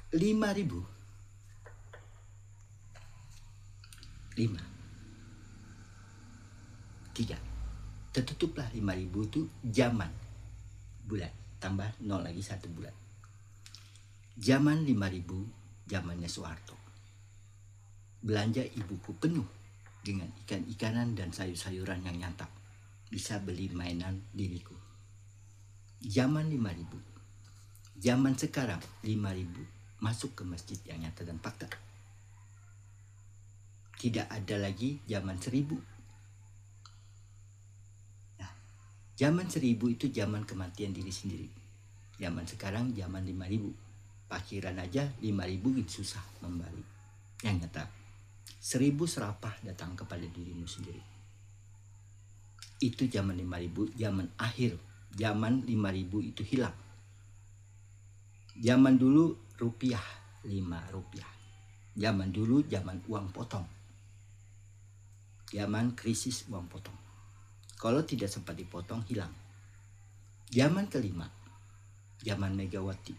5.000. 5. 3. Tertutuplah 5.000 itu zaman bulan. Tambah 0 lagi 1 bulan. Zaman 5.000, zamannya Soeharto. Belanja ibuku penuh dengan ikan-ikanan dan sayur-sayuran yang nyata. Bisa beli mainan diriku. Zaman 5.000. Zaman sekarang 5.000 masuk ke masjid yang nyata dan fakta. Tidak ada lagi zaman 1.000. Nah, zaman 1.000 itu zaman kematian diri sendiri. Zaman sekarang zaman 5.000. Parkiran aja 5.000 susah membalik. Yang nyata 1.000 serapah datang kepada dirimu sendiri. Itu zaman 5.000, zaman akhir. Zaman 5.000 itu hilang. Zaman dulu rupiah 5 rupiah. Zaman dulu zaman uang potong. Zaman krisis uang potong. Kalau tidak sempat dipotong hilang. Zaman kelima, zaman Megawati.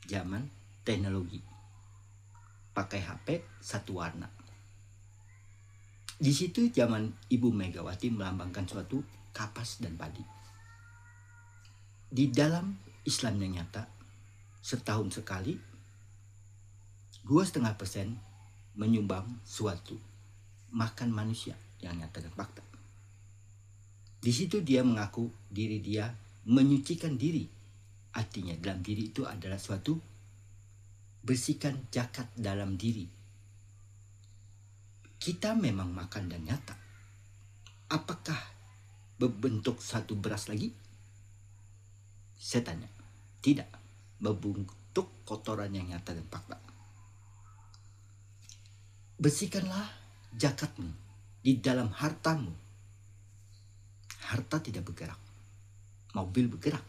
Zaman teknologi. Pakai HP satu warna. Di situ zaman Ibu Megawati melambangkan suatu kapas dan padi. Di dalam Islam yang nyata, setahun sekali 2,5% menyumbang suatu makan manusia yang nyata dan fakta. Di situ dia mengaku diri dia menyucikan diri. Artinya dalam diri itu adalah suatu bersihkan zakat dalam diri. Kita memang makan dan nyata. Apakah berbentuk satu beras lagi? Saya tanya. Tidak. Berbentuk kotoran yang nyata dan fakta. Bersihkanlah zakatmu di dalam hartamu. Harta tidak bergerak. Mobil bergerak.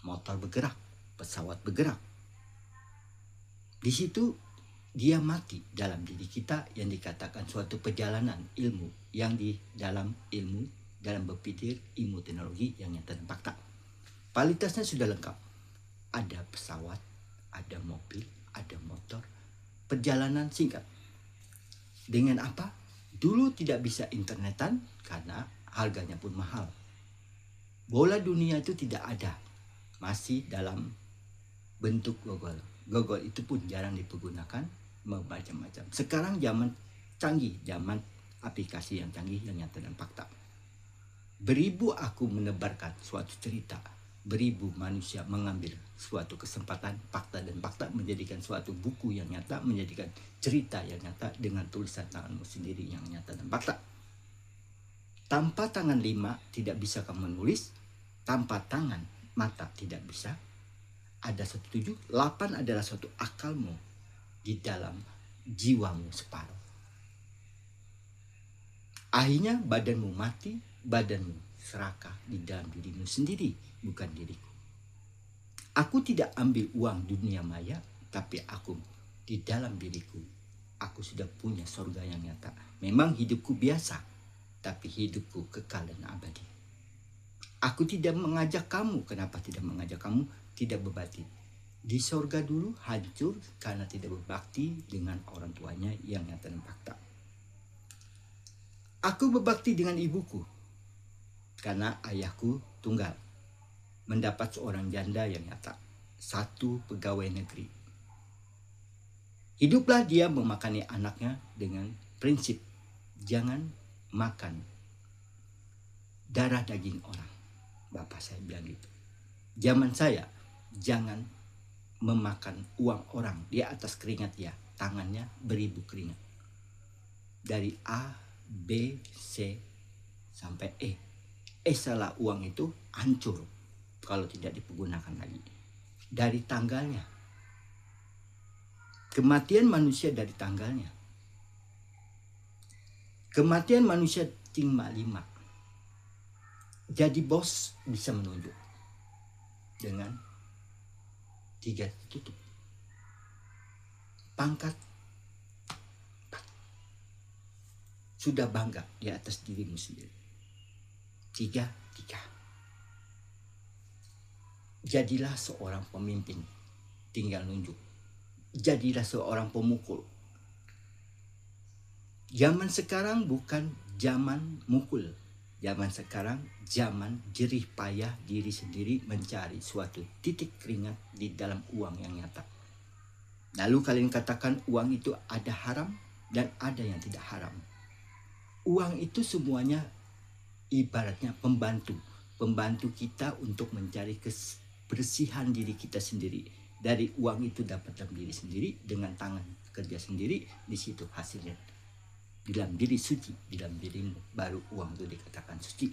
Motor bergerak. Pesawat bergerak. Di situ dia mati dalam diri kita yang dikatakan suatu perjalanan ilmu yang di dalam ilmu, dalam berpikir ilmu teknologi yang nyata dan fakta. Kualitasnya sudah lengkap. Ada pesawat, ada mobil, ada motor. Perjalanan singkat. Dengan apa? Dulu tidak bisa internetan karena harganya pun mahal. Bola dunia itu tidak ada. Masih dalam bentuk gogol. Gogol itu pun jarang dipergunakan, macam-macam. Sekarang zaman canggih, zaman aplikasi yang canggih yang nyata dan fakta. Beribu aku menebarkan suatu cerita. Beribu manusia mengambil suatu kesempatan fakta dan fakta menjadikan suatu buku yang nyata, menjadikan cerita yang nyata dengan tulisan tanganmu sendiri yang nyata dan fakta. Tanpa tangan 5 tidak bisa kamu menulis, tanpa tangan mata tidak bisa. Ada 7, 8 adalah suatu akalmu di dalam jiwamu separuh. Akhirnya badanmu mati, badanmu serakah di dalam dirimu sendiri, bukan diriku. Aku tidak ambil uang dunia maya, tapi aku di dalam diriku, aku sudah punya surga yang nyata. Memang hidupku biasa, tapi hidupku kekal dan abadi. Aku tidak mengajak kamu, kenapa tidak mengajak kamu? Tidak berbakti. Di sorga dulu hancur karena tidak berbakti dengan orang tuanya yang nyata dan fakta. Aku berbakti dengan ibuku karena ayahku tunggal. Mendapat seorang janda yang nyata. 1 pegawai negeri. Hiduplah dia memakani anaknya dengan prinsip jangan makan darah daging orang. Bapak saya bilang gitu. Zaman saya jangan memakan uang orang di atas keringat dia. Tangannya beribu keringat. Dari A, B, C sampai E. Salah uang itu hancur kalau tidak dipergunakan lagi. Dari tanggalnya. Kematian manusia dari tanggalnya. Kematian manusia tinggal 5. Jadi bos bisa menunjuk dengan 3 tutup. Pangkat sudah bangga di atas dirimu sendiri. 3. Jadilah seorang pemimpin, tinggal nunjuk. jadilah seorang pemukul. Zaman sekarang bukan zaman mukul. Zaman sekarang zaman jerih payah diri sendiri mencari suatu titik keringat di dalam uang yang nyata. Lalu kalian katakan uang itu ada haram dan ada yang tidak haram. Uang itu semuanya ibaratnya pembantu. Pembantu kita untuk mencari kebersihan diri kita sendiri. Dari uang itu dapat dalam diri sendiri, dengan tangan kerja sendiri, di situ hasilnya. Dalam diri suci, dalam dirimu baru uang itu dikatakan suci.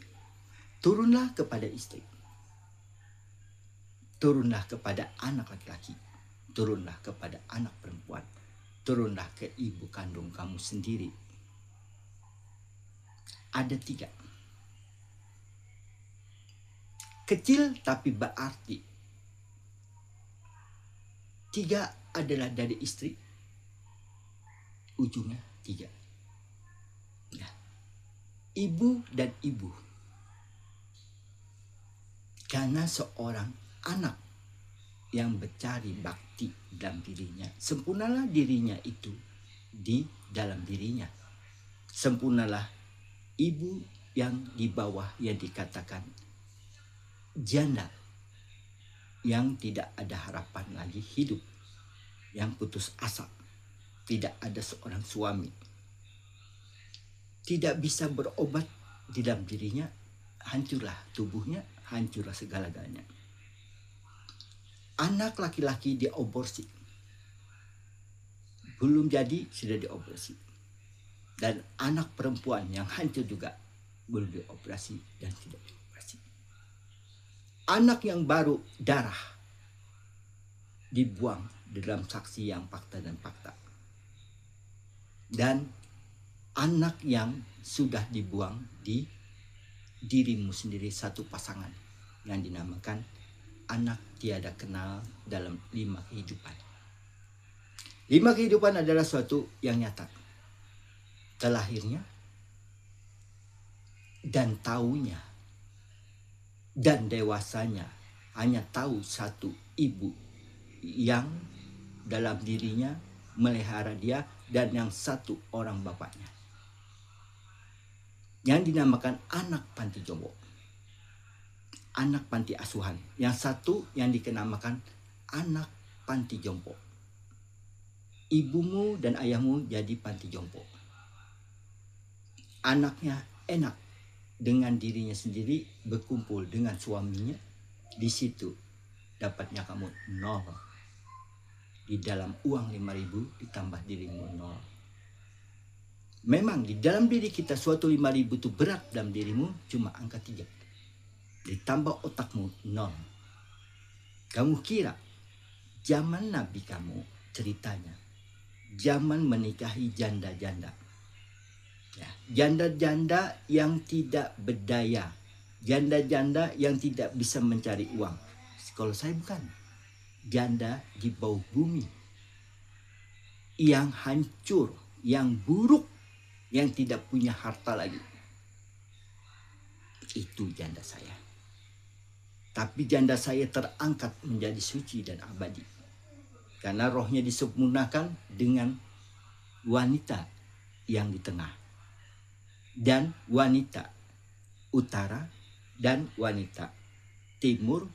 Turunlah kepada istri. Turunlah kepada anak laki-laki. Turunlah kepada anak perempuan. Turunlah ke ibu kandung kamu sendiri. Ada 3. Kecil tapi berarti. 3 adalah dari istri. Ujungnya 3. Ya. Ibu dan ibu. Karena seorang anak yang mencari bakti dalam dirinya, sempurnalah dirinya itu di dalam dirinya. Sempurnalah ibu yang di bawah yang dikatakan janda, yang tidak ada harapan lagi hidup, yang putus asa, tidak ada seorang suami, tidak bisa berobat di dalam dirinya, hancurlah tubuhnya, hancurlah segala-galanya. Anak laki-laki diaborsi, belum jadi sudah dioperasi. Dan anak perempuan yang hancur juga belum dioperasi dan tidak dioperasi. Anak yang baru darah dibuang di dalam saksi yang fakta dan fakta. Dan anak yang sudah dibuang di dirimu sendiri, satu pasangan yang dinamakan anak tiada kenal dalam 5 kehidupan. 5 kehidupan adalah suatu yang nyata. Terlahirnya dan taunya dan dewasanya hanya tahu satu ibu yang dalam dirinya melihara dia, dan yang satu orang bapaknya yang dinamakan anak panti jompo, anak panti asuhan. Yang satu yang dikenamakan anak panti jompo. Ibumu dan ayahmu jadi panti jompo. Anaknya enak dengan dirinya sendiri, berkumpul dengan suaminya, di situ dapatnya kamu 0. Di dalam uang 5.000 ditambah dirimu 0. Memang di dalam diri kita suatu 5.000 itu berat, dalam dirimu cuma angka 3. Ditambah otakmu 0. Kamu kira zaman Nabi kamu ceritanya, zaman menikahi janda-janda. Ya, janda-janda yang tidak berdaya, janda-janda yang tidak bisa mencari uang. Kalau saya bukan, janda di bawah bumi, yang hancur, yang buruk, yang tidak punya harta lagi. Itu janda saya. Tapi janda saya terangkat menjadi suci dan abadi, karena rohnya disempurnakan dengan wanita yang di tengah, dan wanita utara, dan wanita timur,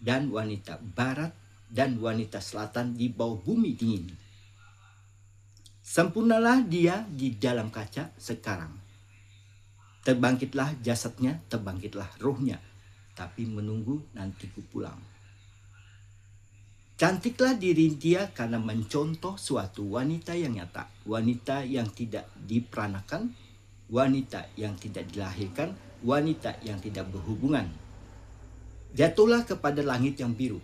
dan wanita barat, dan wanita selatan di bawah bumi dingin. Sempurnalah dia di dalam kaca sekarang. Terbangkitlah jasadnya, terbangkitlah rohnya, tapi menunggu nanti ku pulang. Cantiklah diri dia karena mencontoh suatu wanita yang nyata, wanita yang tidak diperanakan, wanita yang tidak dilahirkan, wanita yang tidak berhubungan. Jatuhlah kepada langit yang biru,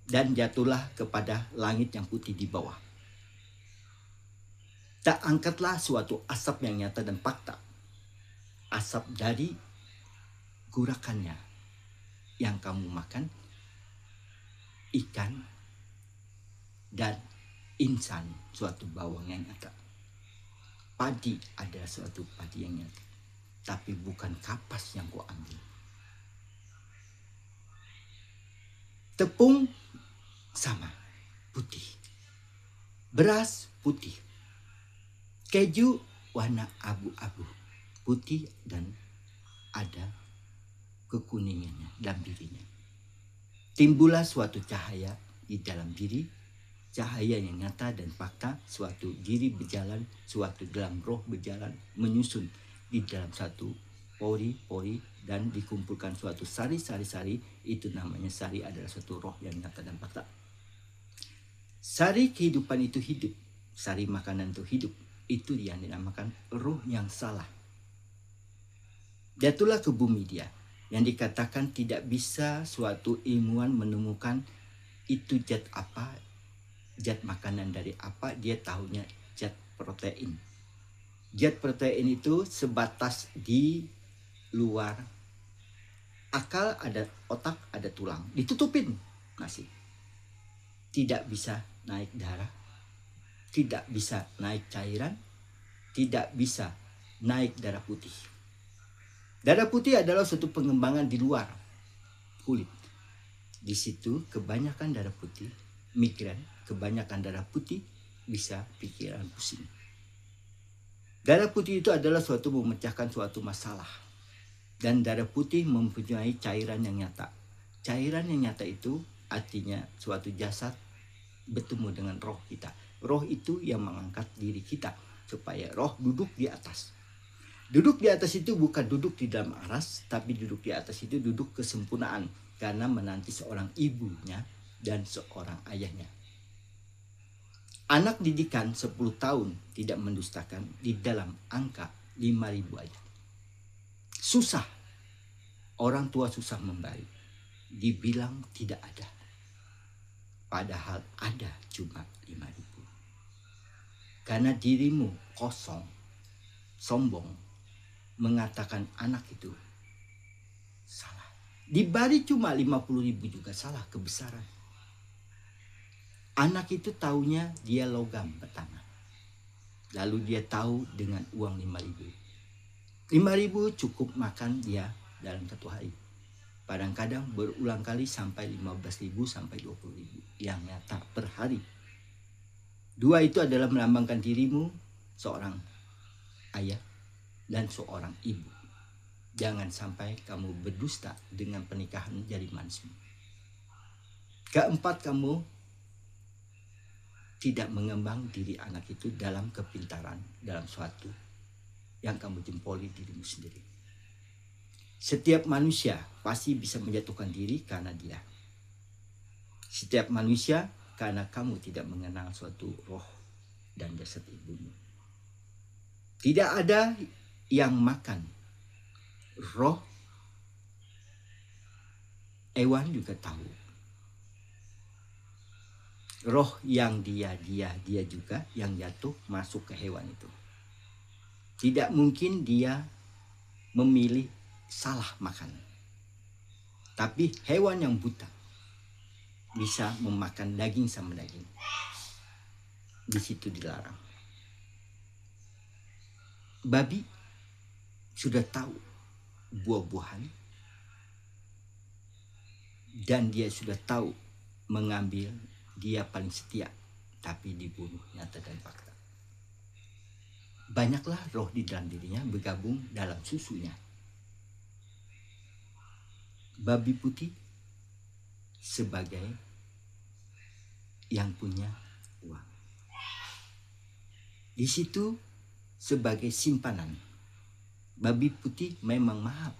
dan jatuhlah kepada langit yang putih di bawah. Tak angkatlah suatu asap yang nyata dan fakta. Asap dari gurakannya yang kamu makan, ikan dan insan, suatu bawang yang nyata. Padi adalah suatu padi yang nyata, tapi bukan kapas yang kau ambil. Tepung sama, putih. Beras putih. Keju warna abu-abu, putih dan ada kekuningannya dalam dirinya. Timbullah suatu cahaya di dalam diri, cahaya yang nyata dan fakta, suatu diri berjalan, suatu dalam roh berjalan, menyusun di dalam satu pori-pori dan dikumpulkan suatu sari-sari, itu namanya sari, adalah suatu roh yang nyata dan fakta. Sari kehidupan itu hidup, sari makanan itu hidup, itu yang dinamakan roh yang salah. Jatuhlah ke bumi dia, yang dikatakan tidak bisa suatu ilmuwan menemukan itu zat apa, zat makanan dari apa, dia tahunya zat protein. Zat protein itu sebatas di luar akal, ada otak, ada tulang, ditutupin nasi. Tidak bisa naik darah, tidak bisa naik cairan, tidak bisa naik darah putih. Darah putih adalah suatu pengembangan di luar kulit. Di situ kebanyakan darah putih, migran, kebanyakan darah putih bisa pikiran pusing. Darah putih itu adalah suatu memecahkan suatu masalah. Dan darah putih mempunyai cairan yang nyata. Cairan yang nyata itu artinya suatu jasad bertemu dengan roh kita. Roh itu yang mengangkat diri kita supaya roh duduk di atas. Duduk di atas itu bukan duduk di dalam aras, tapi duduk di atas itu duduk kesempurnaan karena menanti seorang ibunya dan seorang ayahnya. Anak didikan 10 tahun tidak mendustakan di dalam angka 5.000 aja. Susah. Orang tua susah memberi. Dibilang tidak ada. Padahal ada cuma 5.000. Karena dirimu kosong, sombong, mengatakan anak itu salah. Diberi cuma 50.000 juga salah, kebesaran. Anak itu taunya dia logam pertama. Lalu dia tahu dengan uang 5.000. 5.000 cukup makan dia dalam satu hari. Kadang-kadang berulang kali sampai 15.000 sampai 20.000 yang nyata per hari. 2 itu adalah melambangkan dirimu seorang ayah dan seorang ibu. Jangan sampai kamu berdusta dengan pernikahan jadi manismu. Keempat, kamu tidak mengembang diri anak itu dalam kepintaran, dalam suatu yang kamu jempoli dirimu sendiri. Setiap manusia pasti bisa menjatuhkan diri karena dia. Setiap manusia karena kamu tidak mengenal suatu roh dan jasad ibumu. Tidak ada yang makan roh. Hewan juga tahu. Roh yang dia juga yang jatuh masuk ke hewan itu. Tidak mungkin dia memilih salah makan. Tapi hewan yang buta bisa memakan daging sama daging. Di situ dilarang. Babi sudah tahu buah-buahan dan dia sudah tahu mengambil, dia paling setia, tapi dibunuh nyata dan fakta. Banyaklah roh di dalam dirinya bergabung dalam susunya. Babi putih sebagai yang punya uang. Di situ sebagai simpanan. Babi putih memang mahal.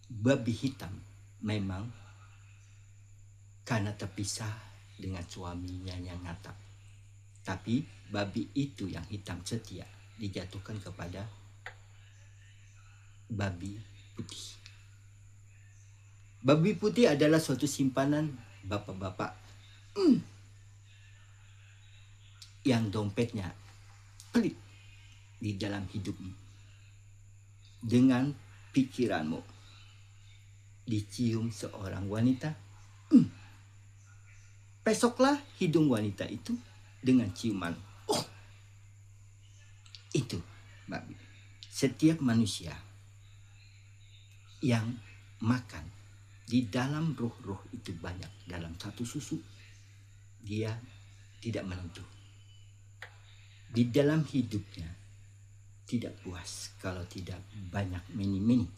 Babi hitam memang karena terpisah dengan suaminya yang nyata. Tapi babi itu yang hitam setia dijatuhkan kepada babi putih. Babi putih adalah suatu simpanan bapak-bapak yang dompetnya pelit di dalam hidupmu. Dengan pikiranmu dicium seorang wanita, pesoklah hidung wanita itu dengan ciuman. Oh, itu babi. Setiap manusia yang makan di dalam roh-roh itu banyak dalam satu susu. dia tidak menentu. Di dalam hidupnya tidak puas kalau tidak banyak meni-meni.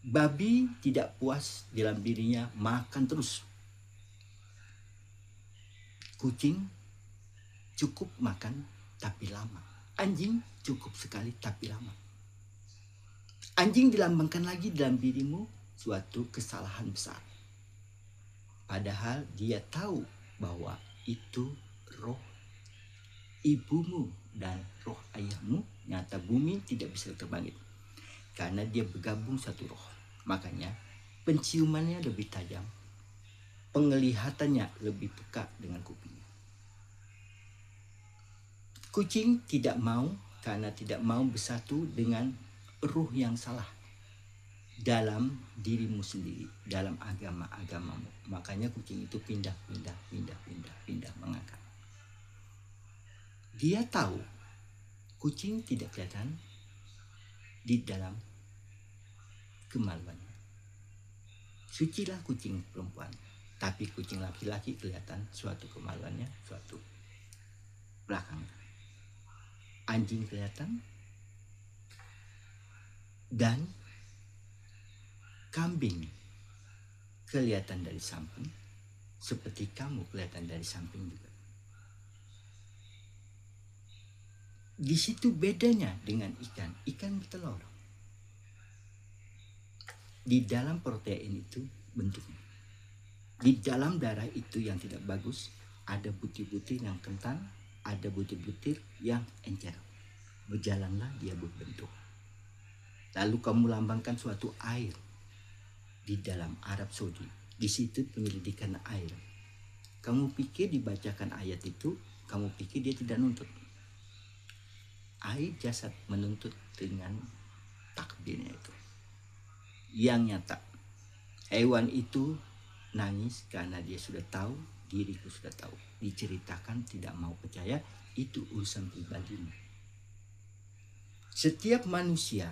Babi tidak puas dalam dirinya, makan terus. Kucing cukup makan tapi lama. Anjing cukup sekali tapi lama. Anjing dilambangkan lagi dalam dirimu suatu kesalahan besar. Padahal dia tahu bahwa itu roh ibumu dan roh ayahmu. Nyata bumi tidak bisa terbangkit karena dia bergabung satu roh. Makanya penciumannya lebih tajam, penglihatannya lebih peka dengan kupingnya. Kucing tidak mau karena tidak mau bersatu dengan ruh yang salah dalam dirimu sendiri, dalam agamamu. Makanya kucing itu pindah mengangkat. Dia tahu kucing tidak kelihatan di dalam kemaluannya. Sucilah kucing perempuan, tapi kucing laki-laki kelihatan suatu kemaluannya, suatu belakangnya. Anjing kelihatan dan kambing kelihatan dari samping, seperti kamu kelihatan dari samping juga. Di situ bedanya dengan ikan. Ikan bertelur. Di dalam protein itu bentuknya. Di dalam darah itu yang tidak bagus, ada butir-butir yang kentang, ada butir-butir yang encer. Berjalanlah dia berbentuk. Lalu kamu lambangkan suatu air di dalam Arab Saudi. Di situ penyelidikan air. Kamu pikir dibacakan ayat itu, kamu pikir dia tidak nuntut. Air jasad menuntut dengan takdirnya itu. Yang nyata, hewan itu nangis karena dia sudah tahu, diriku sudah tahu. Diceritakan tidak mau percaya, itu urusan pribadimu. Setiap manusia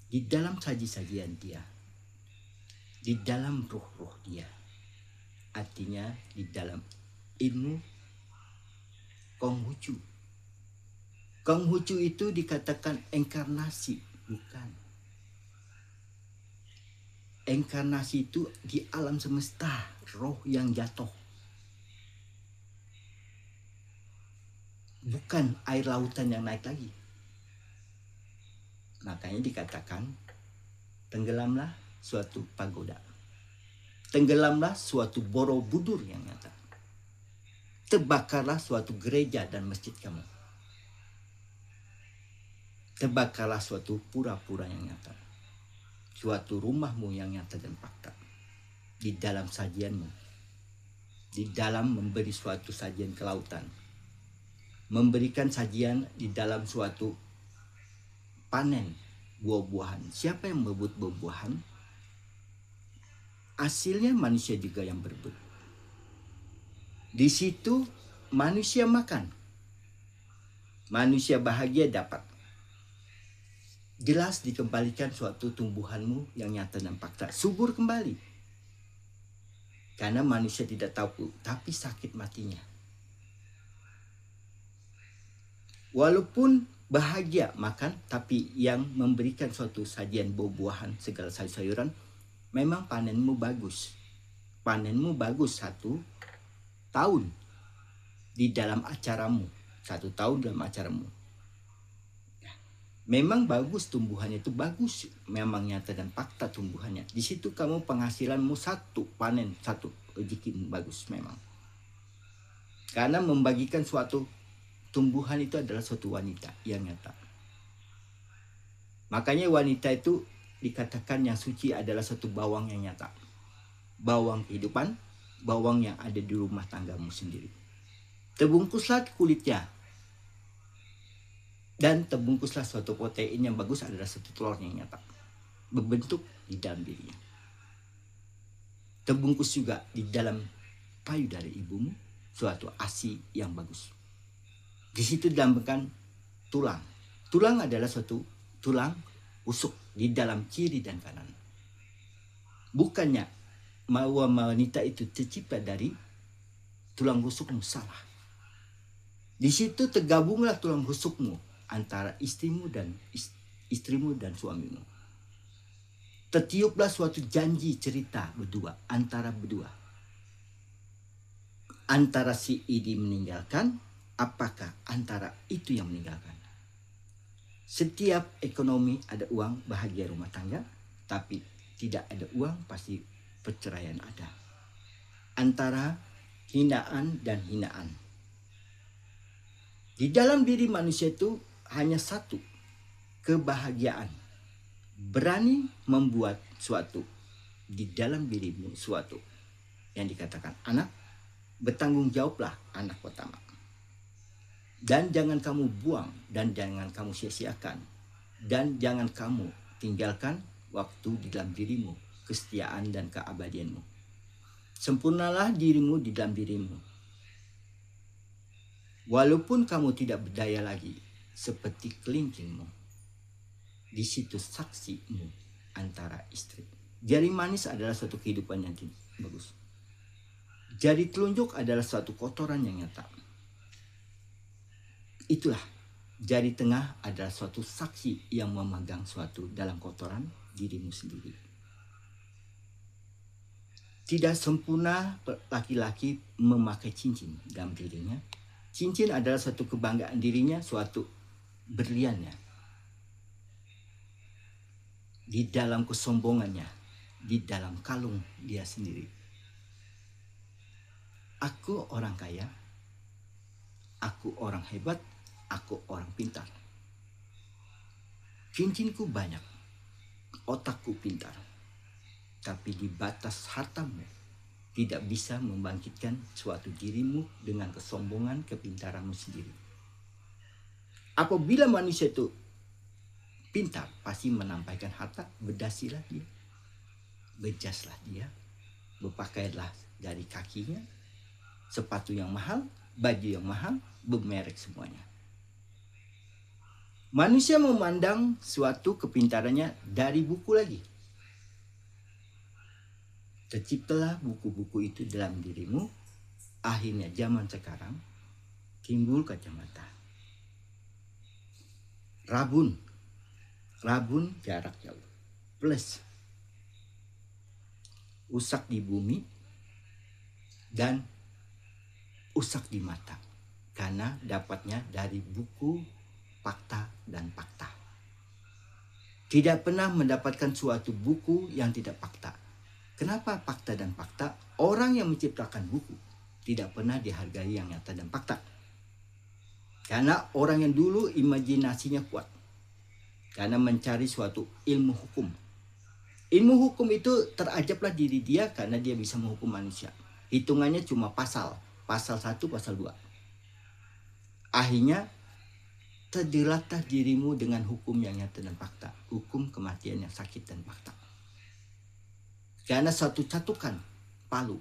di dalam saji-sajian dia, di dalam ruh-ruh dia, artinya di dalam ilmu Konghucu. Konghucu itu dikatakan inkarnasi, bukan. Inkarnasi itu di alam semesta, roh yang jatuh. Bukan air lautan yang naik lagi. Makanya dikatakan tenggelamlah suatu pagoda. Tenggelamlah suatu Borobudur yang nyata. Terbakarlah suatu gereja dan masjid kamu. Terbakarlah suatu pura-pura yang nyata. Suatu rumahmu yang nyata dan fakta. Di dalam sajianmu. Di dalam memberi suatu sajian ke lautan. Memberikan sajian di dalam suatu panen buah-buahan. Siapa yang berebut buah-buahan? Hasilnya manusia juga yang berebut. Di situ manusia makan. Manusia bahagia dapat. Jelas dikembalikan suatu tumbuhanmu yang nyata dan fakta. Subur kembali. Karena manusia tidak tahu, tapi sakit matinya. Walaupun bahagia makan, tapi yang memberikan suatu sajian buah-buahan, segala sayur-sayuran, memang panenmu bagus. Panenmu bagus 1 tahun di dalam acaramu. 1 tahun dalam acaramu. Memang bagus tumbuhannya itu bagus, memang nyata dan fakta tumbuhannya. Di situ kamu penghasilanmu 1 panen, 1 rezekimu bagus memang. Karena membagikan suatu tumbuhan itu adalah suatu wanita yang nyata. Makanya wanita itu dikatakan yang suci adalah satu bawang yang nyata. Bawang kehidupan, bawang yang ada di rumah tanggamu sendiri. Terbungkuslah kulitnya. Dan terbungkuslah suatu protein yang bagus adalah satu telur yang nyata. Berbentuk di dalam dirinya. Terbungkus juga di dalam payudara ibumu suatu ASI yang bagus. Di situ dilambangkan tulang. Tulang adalah suatu tulang usuk di dalam kiri dan kanan. Bukannya bahwa wanita itu tercipta dari tulang rusukmu salah. Di situ tergabunglah tulang rusukmu antara istrimu dan suamimu. Tertiuplah suatu janji cerita berdua, antara berdua. Antara si Idi meninggalkan, apakah antara itu yang meninggalkan? Setiap ekonomi ada uang, bahagia rumah tangga, tapi tidak ada uang, pasti perceraian ada. Antara hinaan dan hinaan. Di dalam diri manusia itu hanya satu, kebahagiaan. Berani membuat suatu di dalam dirimu, suatu yang dikatakan anak, bertanggung jawablah anak pertama. Dan jangan kamu buang, dan jangan kamu sia-siakan, dan jangan kamu tinggalkan waktu di dalam dirimu, kesetiaan dan keabadianmu. Sempurnalah dirimu di dalam dirimu. Walaupun kamu tidak berdaya lagi, seperti kelingkingmu, di situ saksimu antara istri. Jari manis adalah suatu kehidupan yang bagus. Jari telunjuk adalah suatu kotoran yang nyata. Itulah, jari tengah adalah suatu saksi yang memegang suatu dalam kotoran dirimu sendiri. Tidak sempurna laki-laki memakai cincin dalam dirinya. Cincin adalah suatu kebanggaan dirinya, suatu berliannya. Di dalam kesombongannya, di dalam kalung dia sendiri. Aku orang kaya, aku orang hebat, aku orang pintar. Cincinku banyak, otakku pintar. Tapi di batas hartamu tidak bisa membangkitkan suatu dirimu dengan kesombongan kepintaranmu sendiri. Apabila manusia itu pintar, pasti menampaikan harta, berdasilah dia, bejaslah dia, berpakaianlah dari kakinya, sepatu yang mahal, baju yang mahal, bermerek semuanya. Manusia memandang suatu kepintarannya dari buku lagi. Terciptalah buku-buku itu dalam dirimu. Akhirnya zaman sekarang timbul kacamata. Rabun jarak jauh. Plus usak di bumi dan usak di mata. Karena dapatnya dari buku fakta dan fakta. Tidak pernah mendapatkan suatu buku yang tidak fakta. Kenapa fakta dan fakta? Orang yang menciptakan buku tidak pernah dihargai yang nyata dan fakta. Karena orang yang dulu imajinasinya kuat. Karena mencari suatu ilmu hukum. Ilmu hukum itu terajablah diri dia karena dia bisa menghukum manusia. Hitungannya cuma pasal 1, pasal 2. Akhirnya terjeratlah dirimu dengan hukum yang nyata dan fakta. Hukum kematian yang sakit dan fakta. Karena suatu catukan palu,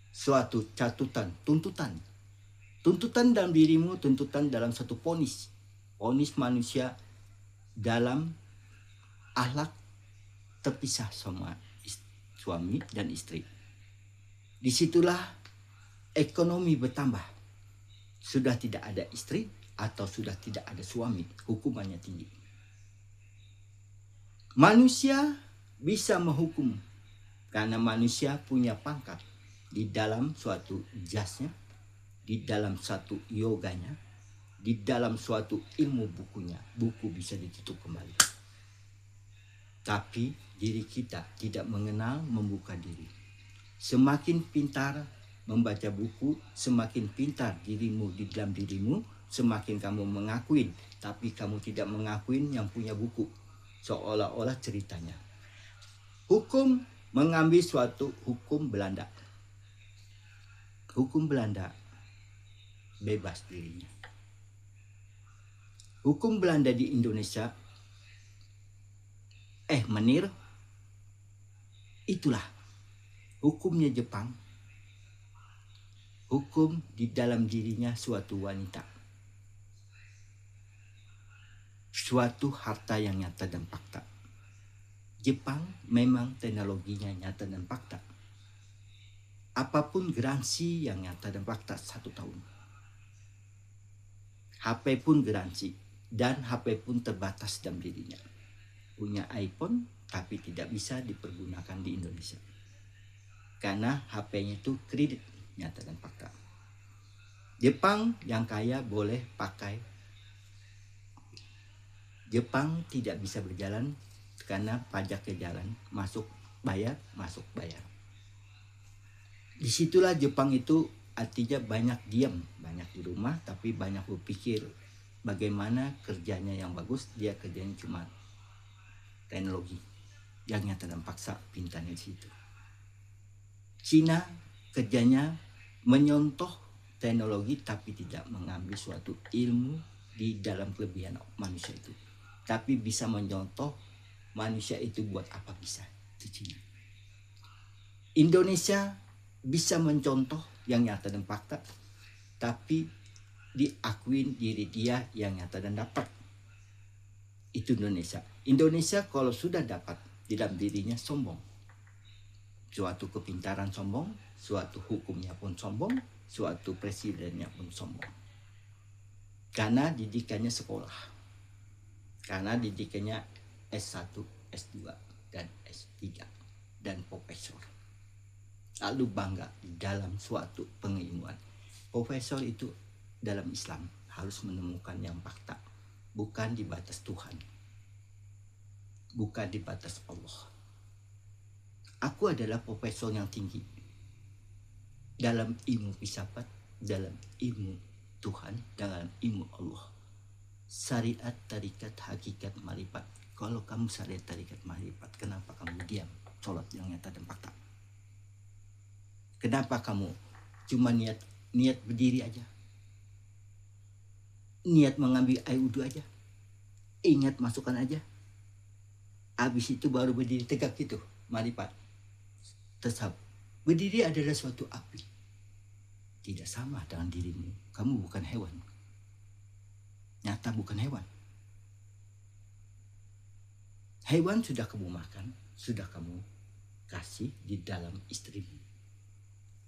suatu catutan tuntutan dalam dirimu, tuntutan dalam suatu ponis manusia dalam akhlak terpisah sama suami dan istri. Disitulah ekonomi bertambah. Sudah tidak ada istri atau sudah tidak ada suami, hukumannya tinggi. Manusia bisa menghukum karena manusia punya pangkat di dalam suatu jasnya, di dalam suatu yoganya, di dalam suatu ilmu bukunya. Buku bisa ditutup kembali. Tapi diri kita tidak mengenal membuka diri. Semakin pintar membaca buku, semakin pintar dirimu di dalam dirimu, semakin kamu mengakuin, tapi kamu tidak mengakuin yang punya buku. Seolah-olah ceritanya. Hukum mengambil suatu hukum Belanda. Hukum Belanda bebas dirinya. Hukum Belanda di Indonesia menir, itulah hukumnya Jepang. Hukum di dalam dirinya suatu wanita. Suatu harta yang nyata dan fakta. Jepang memang teknologinya nyata dan fakta. apapun garansi yang nyata dan fakta 1 tahun. HP pun garansi, dan HP pun terbatas dalam dirinya. Punya iPhone tapi tidak bisa dipergunakan di Indonesia. Karena HP-nya itu kredit nyata dan fakta. Jepang yang kaya boleh pakai. Jepang tidak bisa berjalan karena pajaknya jalan, masuk bayar. Disitulah Jepang itu artinya banyak diam, banyak di rumah, tapi banyak berpikir bagaimana kerjanya yang bagus. Dia kerjanya cuma teknologi yang nyata dan paksa, pintarnya di situ. Cina kerjanya menyontoh teknologi tapi tidak mengambil suatu ilmu di dalam kelebihan manusia itu, tapi bisa menyontoh manusia itu buat apa bisa. Itu Cina. Indonesia bisa mencontoh yang nyata dan fakta, tapi diakuin diri dia yang nyata dan dapat. Itu Indonesia. Indonesia kalau sudah dapat di dalam dirinya sombong. Suatu kepintaran sombong, suatu hukumnya pun sombong, suatu presidennya pun sombong. Karena didikannya sekolah. Karena didikannya S1, S2, dan S3, dan profesor. Lalu bangga di dalam suatu pengilmuan. Profesor itu dalam Islam harus menemukan yang fakta, bukan di batas Tuhan, bukan di batas Allah. Aku adalah profesor yang tinggi dalam ilmu filsafat, dalam ilmu Tuhan, dalam ilmu Allah. Syariat, tarikat, hakikat, marifat. Kalau kamu syariat, tarikat, marifat, kenapa kamu diam? Sholat yang nyata dan fakta. Kenapa kamu cuma niat berdiri aja? Niat mengambil air wudhu aja? Ingat masukkan aja? Habis itu baru berdiri tegak gitu, marifat. Tetap berdiri adalah suatu api. Tidak sama dengan dirimu. Kamu bukan hewan. Nyata bukan hewan. Hewan sudah kamu makan, sudah kamu kasih di dalam istrimu.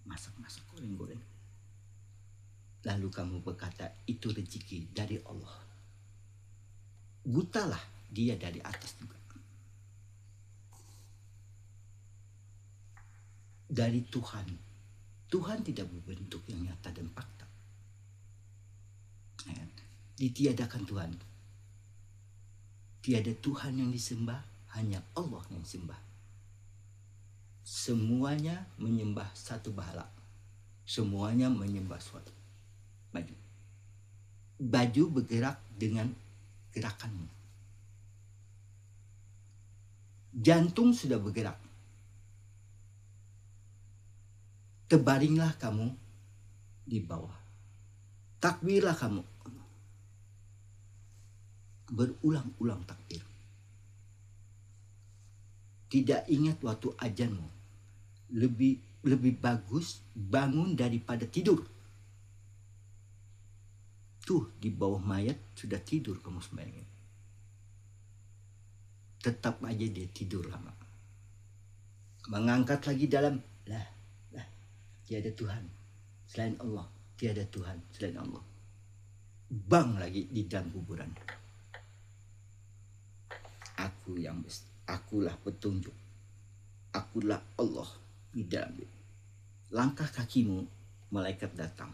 Masak-masak, goreng-goreng. Lalu kamu berkata itu rezeki dari Allah. Butalah dia dari atas juga. Dari Tuhan. Tuhan tidak berbentuk yang nyata dan fakta. Ditiadakan Tuhan. Tiada Tuhan yang disembah, hanya Allah yang disembah. Semuanya menyembah satu bahala. Semuanya menyembah suatu baju. Baju bergerak dengan gerakanmu. Jantung sudah bergerak. Terbaringlah kamu di bawah. Takbirlah kamu. Berulang-ulang takbir. Tidak ingat waktu ajanmu. Lebih bagus bangun daripada tidur. Tuh di bawah mayat sudah tidur kamu sembahyang. Tetap aja dia tidur lama. Mengangkat lagi dalam lah. Tiada Tuhan selain Allah. Tiada Tuhan selain Allah. Bang lagi di dalam kuburan. Akulah petunjuk. Akulah Allah di dalam diri. Langkah kakimu, malaikat datang.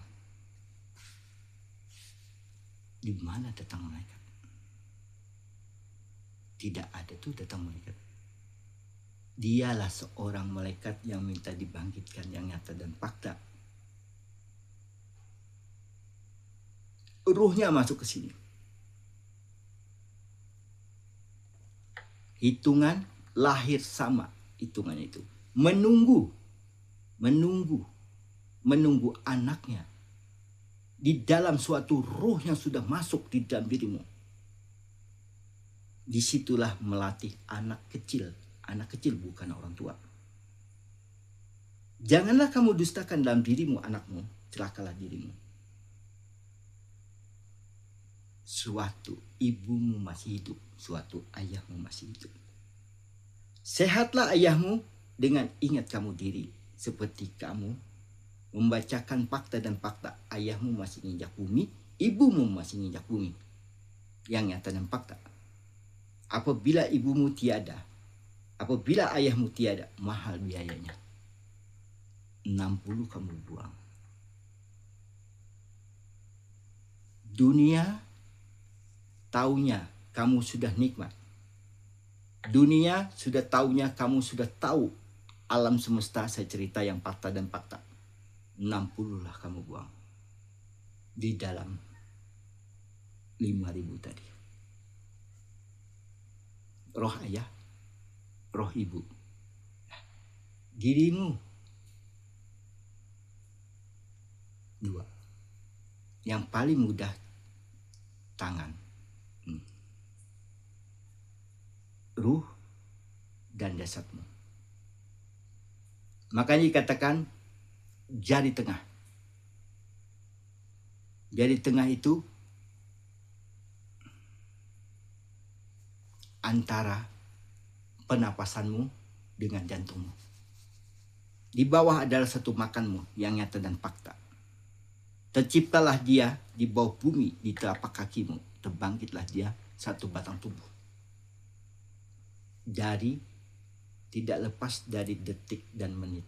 Di mana datang malaikat? Tidak ada tuh datang malaikat. Dialah seorang malaikat yang minta dibangkitkan yang nyata dan fakta. Ruhnya masuk ke sini. Hitungan lahir sama hitungan itu. Menunggu anaknya di dalam suatu ruh yang sudah masuk di dalam dirimu. Disitulah melatih anak kecil. Anak kecil bukan orang tua. Janganlah kamu dustakan dalam dirimu anakmu. Celakalah dirimu. Suatu ibumu masih hidup. Suatu ayahmu masih hidup. Sehatlah ayahmu dengan ingat kamu diri seperti kamu membacakan fakta dan fakta. Ayahmu masih nginjak bumi, ibumu masih nginjak bumi. Yang nyata dan fakta. Apabila ibumu tiada, apabila ayahmu tiada, mahal biayanya. 60 kamu buang. Dunia taunya kamu sudah nikmat. Dunia sudah taunya kamu sudah tahu alam semesta. Saya cerita yang fakta dan fakta. 60 lah kamu buang di dalam 5.000 tadi. Roh ayah, roh ibu, dirimu 2. Yang paling mudah tangan, ruh dan jasadmu. Makanya dikatakan jari tengah. Jari tengah itu antara penapasanmu dengan jantungmu. Di bawah adalah satu makanmu yang nyata dan fakta. Terciptalah dia di bawah bumi, di telapak kakimu. Terbangkitlah dia satu batang tubuh. Jari tidak lepas dari detik dan menit.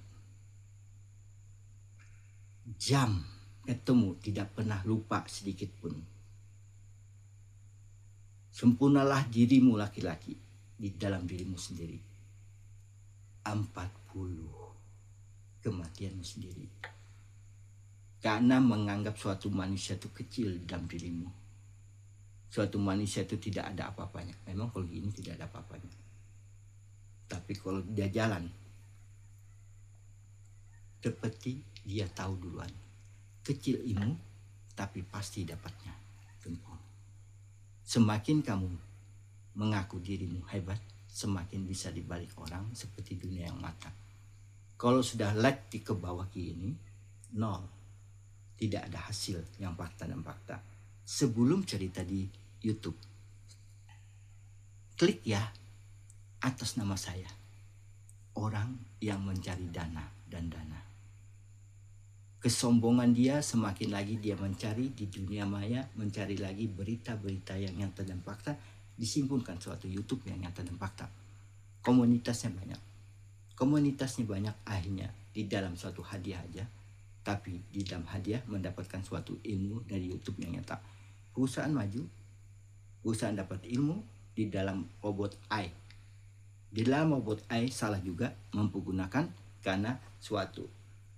Jam ketemu tidak pernah lupa sedikit pun. Sempurnalah dirimu laki-laki di dalam dirimu sendiri. 40 kematianmu sendiri. Karena menganggap suatu manusia itu kecil dalam dirimu. Suatu manusia itu tidak ada apa-apanya. Memang kalau gini tidak ada apa-apanya. Tapi kalau dia jalan, seperti dia tahu duluan. Kecil ilmu, tapi pasti dapatnya gempol. Semakin kamu mengaku dirimu hebat, semakin bisa dibalik orang seperti dunia yang mata. Kalau sudah lag di ke bawah gini, 0. Tidak ada hasil yang fakta dan fakta. Sebelum cerita di YouTube, klik ya atas nama saya. Orang yang mencari dana dan dana. Kesombongan dia semakin lagi dia mencari di dunia maya, mencari lagi berita-berita yang nyata dan fakta, disimpunkan suatu YouTube yang nyata dan fakta. Komunitasnya banyak. Komunitasnya banyak, akhirnya di dalam suatu hadiah aja, tapi di dalam hadiah mendapatkan suatu ilmu dari YouTube yang nyata. Perusahaan maju, perusahaan dapat ilmu di dalam robot AI. Di dalam robot AI salah juga mempergunakan, karena suatu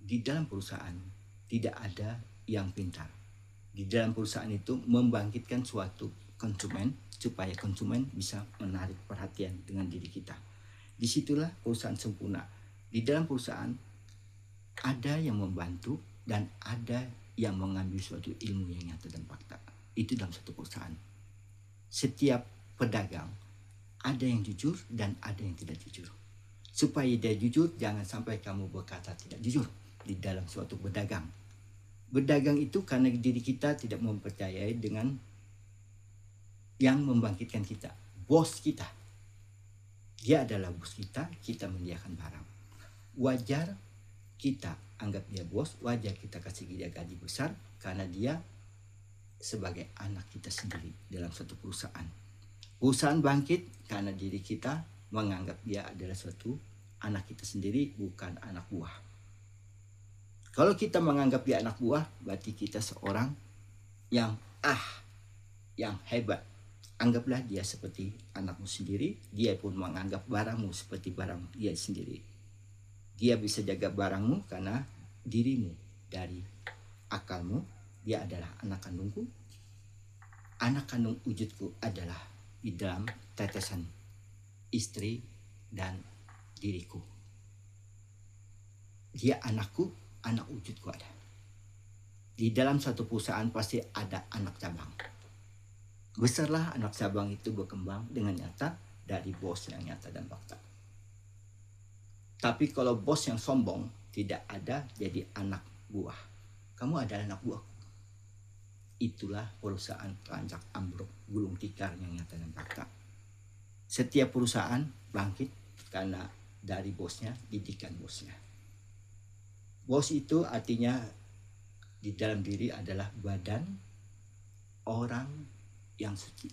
di dalam perusahaan tidak ada yang pintar. Di dalam perusahaan itu membangkitkan suatu konsumen supaya konsumen bisa menarik perhatian dengan diri kita. Disitulah perusahaan sempurna. Di dalam perusahaan ada yang membantu dan ada yang mengambil suatu ilmu yang nyata dan fakta. Itu dalam satu perusahaan. Setiap pedagang ada yang jujur dan ada yang tidak jujur. Supaya dia jujur, jangan sampai kamu berkata tidak jujur di dalam suatu berdagang. Berdagang itu karena diri kita tidak mempercayai dengan yang membangkitkan kita. Bos kita. Dia adalah bos kita, kita menyediakan barang. Wajar kita anggap dia bos, wajar kita kasih dia gaji besar karena dia sebagai anak kita sendiri dalam suatu perusahaan. Perusahaan bangkit karena diri kita menganggap dia adalah suatu anak kita sendiri, bukan anak buah. Kalau kita menganggap dia anak buah, berarti kita seorang yang hebat. Anggaplah dia seperti anakmu sendiri, dia pun menganggap barangmu seperti barang dia sendiri. Dia bisa jaga barangmu karena dirimu dari akalmu, dia adalah anak kandungku. Anak kandung wujudku adalah di dalam tetesan istri dan diriku. Dia anakku, anak wujudku ada. Di dalam satu perusahaan pasti ada anak cabang. Besarlah anak cabang itu berkembang dengan nyata dari bos yang nyata dan fakta. Tapi kalau bos yang sombong tidak ada jadi anak buah. Kamu adalah anak buah. Itulah perusahaan terancak ambruk, gulung tikar yang nyata dan fakta. Setiap perusahaan bangkit karena dari bosnya, didikan bosnya. Bos itu artinya di dalam diri adalah badan orang yang suci.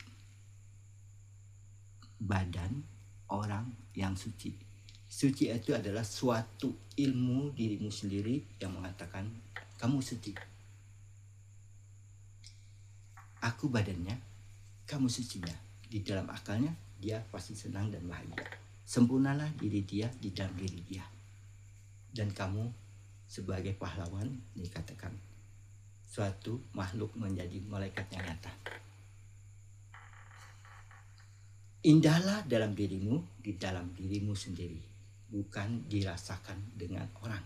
Badan orang yang suci. Suci itu adalah suatu ilmu dirimu sendiri yang mengatakan kamu suci. Aku badannya, kamu sucinya. Di dalam akalnya dia pasti senang dan bahagia. Sempurnalah diri dia di dalam diri dia. Dan kamu sebagai pahlawan dikatakan suatu makhluk menjadi malaikat yang nyata. Indahlah dalam dirimu, di dalam dirimu sendiri, bukan dirasakan dengan orang.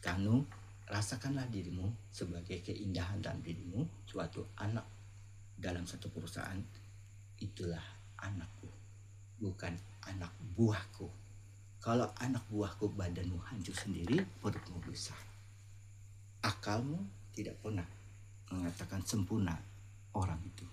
Kamu rasakanlah dirimu sebagai keindahan dalam dirimu, suatu anak dalam satu perusahaan. Itulah anakku, bukan anak buahku. Kalau anak buahku badanmu hancur sendiri, perutmu besar. Akalmu tidak pernah mengatakan sempurna orang itu.